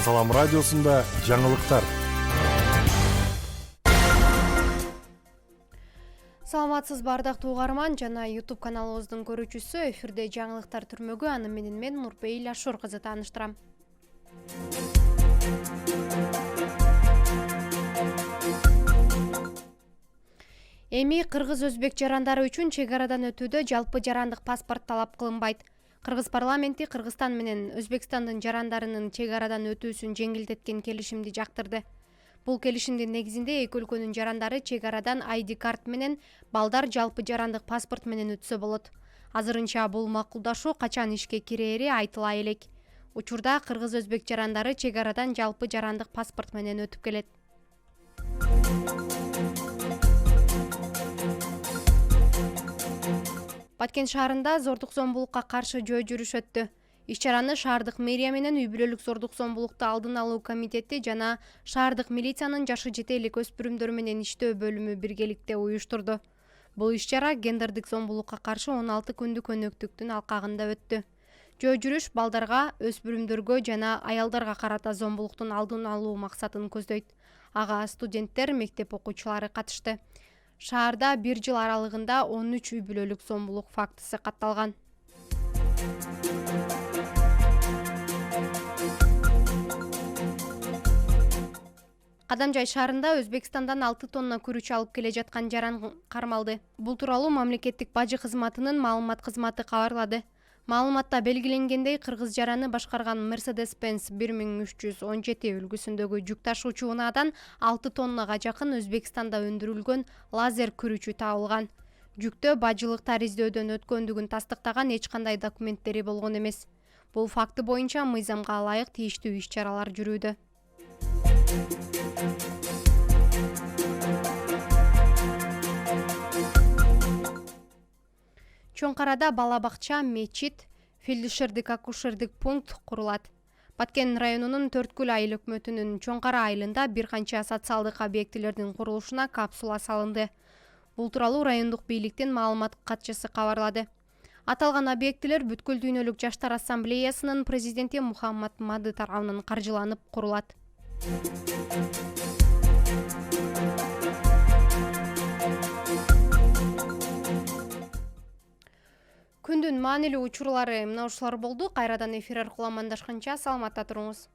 Салам радиосунда жаңылыктар. Саламатсыз бардактуу угарман жана YouTube каналыбыздын көрүүчүсү. Эфирде жаңылыктар түрмөгү, аны менен мен Нурпейил Ашур кызы тааныштырам. Эми кыргыз-өзбек жарандары үчүн чек арадан өтүүдө жалпы жарандык паспорт талап кылынбайт. Кыргыз парламенти Кыргызстан менен Өзбекстандын жарандарынын чек арадан өтүүсүн жеңилдеткен келишимди жактырды. Бул келишимдин негизинде эки өлкөнүн жарандары чек арадан ID карт менен, балдар жалпы жарандык паспорт менен өтсө болот. Азырынча бул макулдашуу качан ишке кирери айтыла элек. Учурда кыргыз-өзбек жарандары чек арадан жалпы жарандык паспорт менен өтүп келет. Баткен шаарында зордук-зомбулукка каршы жөө жүрүш өттү. Иш-чараны шаардык мэрия менен үй бүлөлүк зордук-зомбулукту алдын алуу комитети жана шаардык милициянын жашы жете элек өспүрүмдөр менен иштөө бөлүмү биргеликте уюштурду. Бул иш-чара гендердик зомбулукка каршы 16 күндүк өнөктүктүн алкагында өттү. Жөө жүрүш балдарга, өспүрүмдөргө жана аялдарга карата зомбулуктун алдын алуу максатын көздөйт. Ага студенттер, мектеп окуучулары катышты. Шаарда 1 жыл аралыгында 13 үй бүлөлүк зомбулук фактысы катталган. Кадамжай шаарында Өзбекстандан 6 тонна күрүч алып келе жаткан жаран кармалды. Бул тууралуу мамлекеттик бажы кызматынын маалымат кызматы кабарлады. Маалыматта белгиленгендей, кыргыз жараны башкарган Mercedes-Benz 1317 үлгүсүндөгү жүк ташуучу унаадан 6 тоннага жакын Өзбекстанда өндүрүлгөн лазер күрүчү табылган. Жүктө бажылык тариздөдөн өткөндүгүн тастыктаган эч кандай документтери болгон эмес. Бул факты боюнча мыйзамга ылайык тийиштүү иш-чаралар жүрүүдө. Чоңкарада бала бакча, мечит, фельдшердик-акушердик пункт курулат. Баткен районунун Төрткүл айыл өкмөтүнүн Чоңкара айылында бир канча социалдык объектилердин курулушуна капсула салынды. Бул тууралуу райондук бийликтин маалымат катчысы кабарлады. Аталган объектилер Бүткүл дүйнөлүк жаштар ассамблеясынын президенти Мухаммад Мады тарабынан каржыланып курулат. Күндүн маанилүү учурлары мына ушулар болду. Кайрадан эфир аркылуу амандашканча саламатта туруңуз.